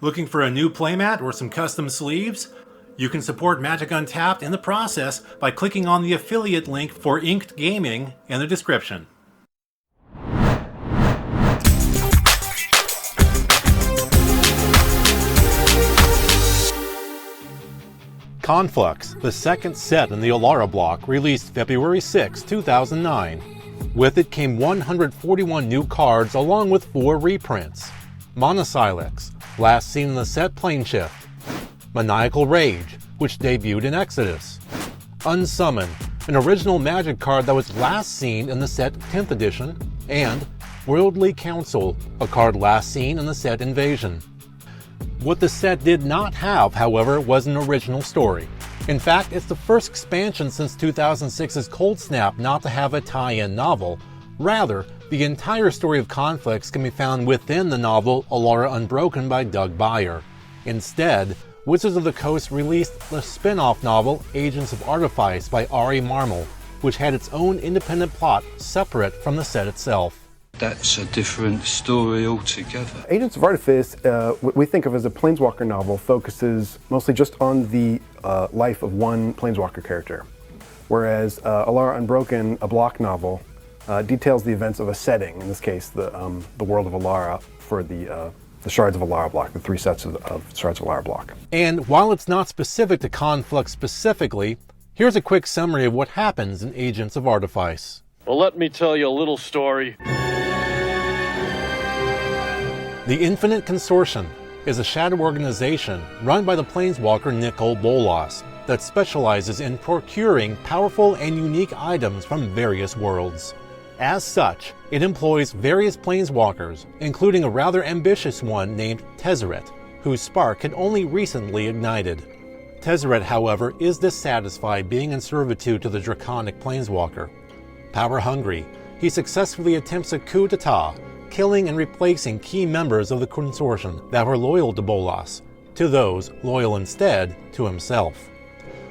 Looking for a new playmat or some custom sleeves? You can support Magic Untapped in the process by clicking on the affiliate link for Inked Gaming in the description. Conflux, the second set in the Alara block, released February 6, 2009. With it came 141 new cards along with 4 reprints. Monosylex, last seen in the set Planeshift. Maniacal Rage, which debuted in Exodus. Unsummon, an original Magic card that was last seen in the set 10th edition. And Worldly Council, a card last seen in the set Invasion. What the set did not have, however, was an original story. In fact, it's the first expansion since 2006's Cold Snap not to have a tie-in novel. Rather, the entire story of Conflux can be found within the novel Alara Unbroken by Doug Beyer. Instead, Wizards of the Coast released the spin-off novel Agents of Artifice by Ari Marmel, which had its own independent plot separate from the set itself. That's a different story altogether. Agents of Artifice, what we think of as a Planeswalker novel, focuses mostly just on the life of one Planeswalker character. Whereas Alara Unbroken, a block novel, details the events of a setting, in this case the world of Alara for the Shards of Alara block, the 3 sets of Shards of Alara block. And while it's not specific to Conflux specifically, here's a quick summary of what happens in Agents of Artifice. Well, let me tell you a little story. The Infinite Consortium is a shadow organization run by the Planeswalker Nicol Bolas that specializes in procuring powerful and unique items from various worlds. As such, it employs various Planeswalkers, including a rather ambitious one named Tezzeret, whose spark had only recently ignited. Tezzeret, however, is dissatisfied being in servitude to the Draconic Planeswalker. Power-hungry, he successfully attempts a coup d'etat, killing and replacing key members of the consortium that were loyal to Bolas, to those loyal instead to himself.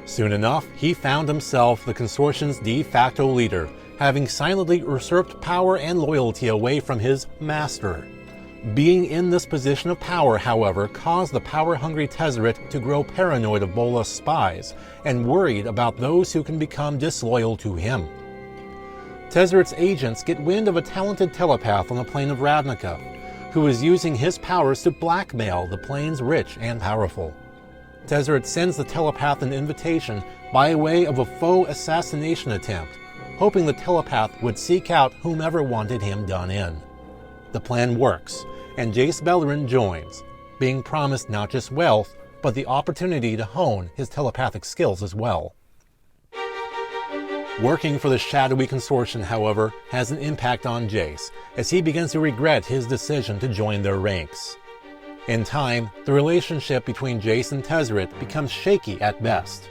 Soon enough, he found himself the consortium's de facto leader, having silently usurped power and loyalty away from his master. Being in this position of power, however, caused the power-hungry Tezzeret to grow paranoid of Bolas' spies and worried about those who can become disloyal to him. Tezzeret's agents get wind of a talented telepath on the plane of Ravnica, who is using his powers to blackmail the plane's rich and powerful. Tezzeret sends the telepath an invitation by way of a faux assassination attempt, hoping the telepath would seek out whomever wanted him done in. The plan works, and Jace Beleren joins, being promised not just wealth, but the opportunity to hone his telepathic skills as well. Working for the shadowy consortium, however, has an impact on Jace, as he begins to regret his decision to join their ranks. In time, the relationship between Jace and Tezzeret becomes shaky at best.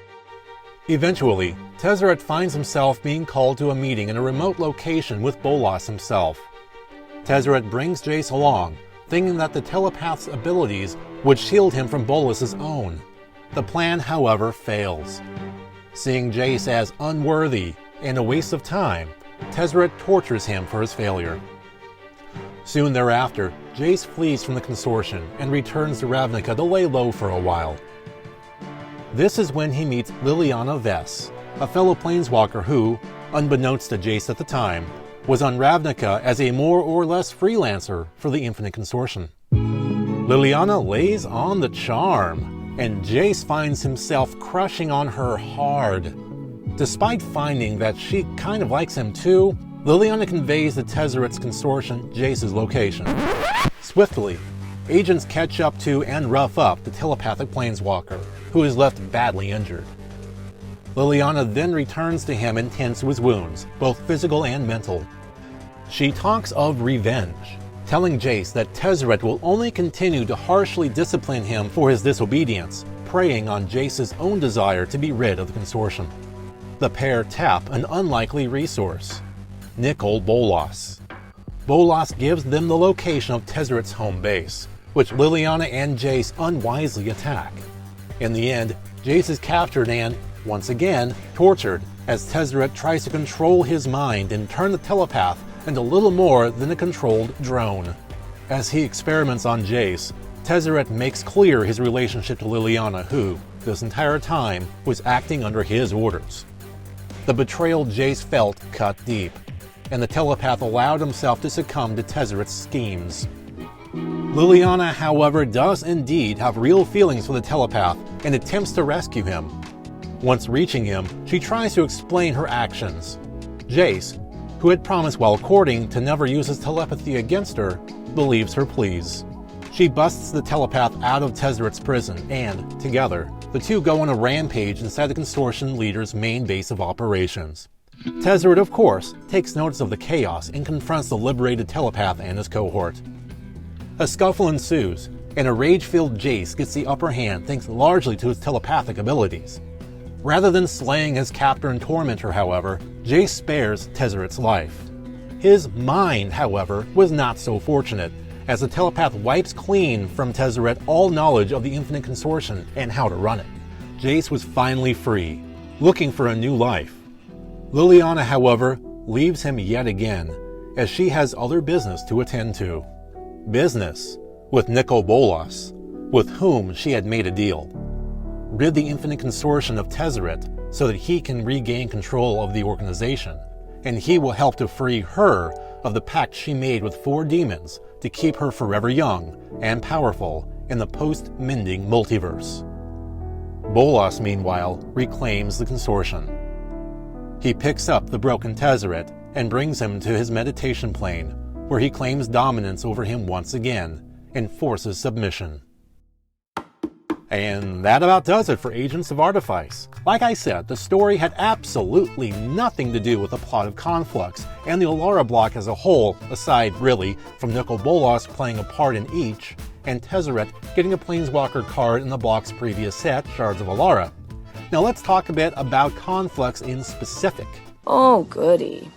Eventually, Tezzeret finds himself being called to a meeting in a remote location with Bolas himself. Tezzeret brings Jace along, thinking that the telepath's abilities would shield him from Bolas' own. The plan, however, fails. Seeing Jace as unworthy and a waste of time, Tezzeret tortures him for his failure. Soon thereafter, Jace flees from the consortium and returns to Ravnica to lay low for a while. This is when he meets Liliana Vess, a fellow Planeswalker who, unbeknownst to Jace at the time, was on Ravnica as a more or less freelancer for the Infinite Consortium. Liliana lays on the charm, and Jace finds himself crushing on her hard. Despite finding that she kind of likes him too, Liliana conveys to Tezzeret's consortium Jace's location. Swiftly, agents catch up to and rough up the telepathic Planeswalker, who is left badly injured. Liliana then returns to him and tends to his wounds, both physical and mental. She talks of revenge, telling Jace that Tezzeret will only continue to harshly discipline him for his disobedience, preying on Jace's own desire to be rid of the consortium. The pair tap an unlikely resource, Nicol Bolas. Bolas gives them the location of Tezzeret's home base, which Liliana and Jace unwisely attack. In the end, Jace is captured and, once again, tortured as Tezzeret tries to control his mind and turn the telepath into little more than a controlled drone. As he experiments on Jace, Tezzeret makes clear his relationship to Liliana, who, this entire time, was acting under his orders. The betrayal Jace felt cut deep, and the telepath allowed himself to succumb to Tezzeret's schemes. Liliana, however, does indeed have real feelings for the telepath and attempts to rescue him. Once reaching him, she tries to explain her actions. Jace, who had promised while courting to never use his telepathy against her, believes her pleas. She busts the telepath out of Tezzeret's prison and, together, the two go on a rampage inside the Consortium leader's main base of operations. Tezzeret, of course, takes notice of the chaos and confronts the liberated telepath and his cohort. A scuffle ensues, and a rage-filled Jace gets the upper hand thanks largely to his telepathic abilities. Rather than slaying his captor and tormentor, however, Jace spares Tezzeret's life. His mind, however, was not so fortunate, as the telepath wipes clean from Tezzeret all knowledge of the Infinite Consortium and how to run it. Jace was finally free, looking for a new life. Liliana, however, leaves him yet again, as she has other business to attend to. Business with Nicol Bolas, with whom she had made a deal. Rid the Infinite Consortium of Tezzeret so that he can regain control of the organization, and he will help to free her of the pact she made with 4 demons to keep her forever young and powerful in the post-Mending multiverse. Bolas, meanwhile, reclaims the Consortium. He picks up the broken Tezzeret and brings him to his meditation plane, where he claims dominance over him once again and forces submission. And that about does it for Agents of Artifice. Like I said, the story had absolutely nothing to do with the plot of Conflux and the Alara block as a whole, aside, really, from Nicol Bolas playing a part in each, and Tezzeret getting a Planeswalker card in the block's previous set, Shards of Alara. Now let's talk a bit about Conflux in specific. Oh, goody.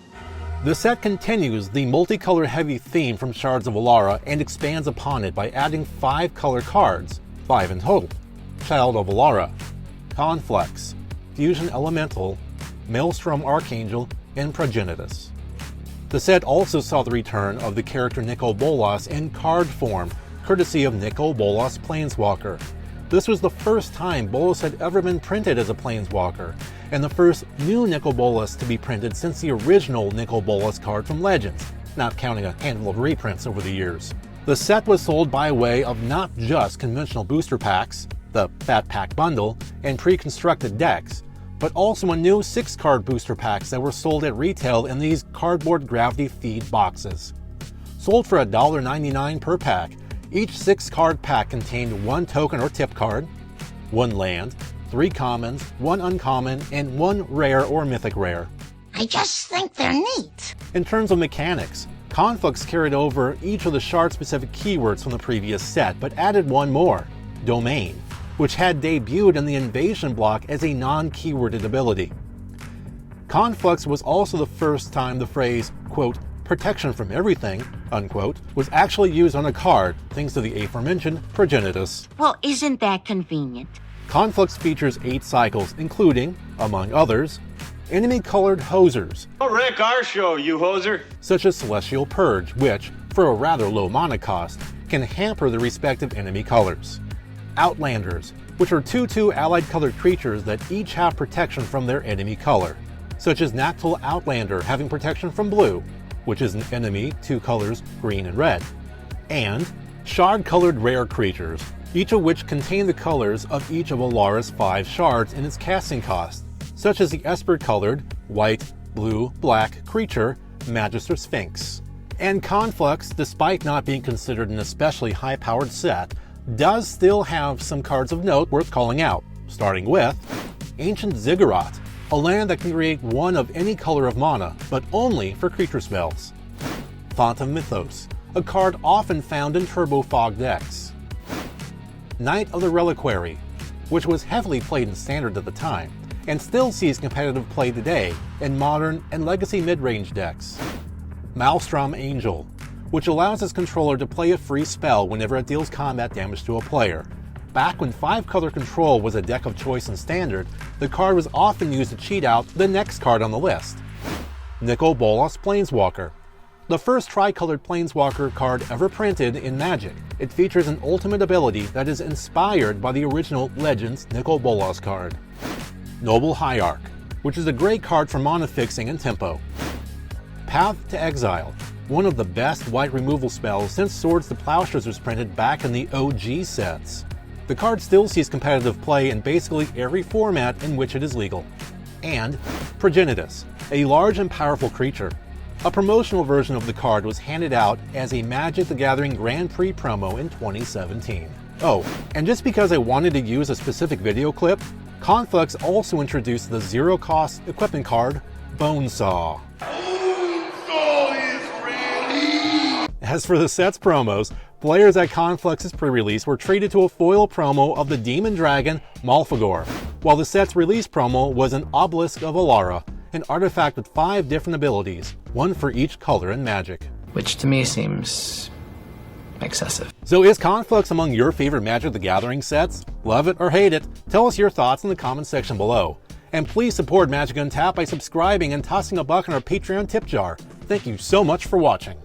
The set continues the multicolor heavy theme from Shards of Alara and expands upon it by adding 5 color cards, 5 in total. Child of Alara, Conflux, Fusion Elemental, Maelstrom Archangel, and Progenitus. The set also saw the return of the character Nicol Bolas in card form, courtesy of Nicol Bolas Planeswalker. This was the first time Bolas had ever been printed as a Planeswalker, and the first new Nicol Bolas to be printed since the original Nicol Bolas card from Legends, not counting a handful of reprints over the years. The set was sold by way of not just conventional booster packs, the Fat Pack Bundle, and pre-constructed decks, but also a new 6-card booster packs that were sold at retail in these cardboard gravity feed boxes. Sold for $1.99 per pack, each 6-card pack contained 1 token or tip card, 1 land, 3 commons, 1 uncommon, and 1 rare or mythic rare. I just think they're neat. In terms of mechanics, Conflux carried over each of the shard-specific keywords from the previous set, but added 1 more, Domain, which had debuted in the Invasion block as a non-keyworded ability. Conflux was also the first time the phrase, quote, protection from everything, unquote, was actually used on a card, thanks to the aforementioned Progenitus. Well, isn't that convenient? Conflux features 8 cycles, including, among others, enemy-colored hosers. Oh, Rick, our show, you hoser. Such as Celestial Purge, which, for a rather low mana cost, can hamper the respective enemy colors. Outlanders, which are 2/2 allied colored creatures that each have protection from their enemy color, such as Nactal Outlander having protection from blue, which is an enemy 2 colors green and red, and shard-colored rare creatures, each of which contain the colors of each of Alara's 5 shards in its casting cost, such as the Esper-colored white, blue, black creature Magister Sphinx. And Conflux, despite not being considered an especially high-powered set, does still have some cards of note worth calling out, starting with Ancient Ziggurat, a land that can create 1 of any color of mana, but only for creature spells. Font of Mythos, a card often found in Turbo Fog decks. Knight of the Reliquary, which was heavily played in Standard at the time, and still sees competitive play today in Modern and Legacy mid-range decks. Maelstrom Angel, which allows its controller to play a free spell whenever it deals combat damage to a player. Back when 5-color control was a deck of choice in Standard, the card was often used to cheat out the next card on the list. Nicol Bolas Planeswalker, the first tricolored Planeswalker card ever printed in Magic. It features an ultimate ability that is inspired by the original Legends Nicol Bolas card. Noble Hierarch, which is a great card for mana fixing and tempo. Path to Exile, one of the best white removal spells since Swords to Plowshares was printed back in the OG sets. The card still sees competitive play in basically every format in which it is legal. And Progenitus, a large and powerful creature. A promotional version of the card was handed out as a Magic the Gathering Grand Prix promo in 2017. Oh, and just because I wanted to use a specific video clip, Conflux also introduced the zero-cost equipment card, Bonesaw. As for the set's promos, players at Conflux's pre-release were treated to a foil promo of the Demon Dragon Malfagor, while the set's release promo was an Obelisk of Alara, an artifact with 5 different abilities, one for each color in Magic. Which to me seems excessive. So is Conflux among your favorite Magic the Gathering sets? Love it or hate it? Tell us your thoughts in the comments section below. And please support Magic Untapped by subscribing and tossing a buck in our Patreon tip jar. Thank you so much for watching.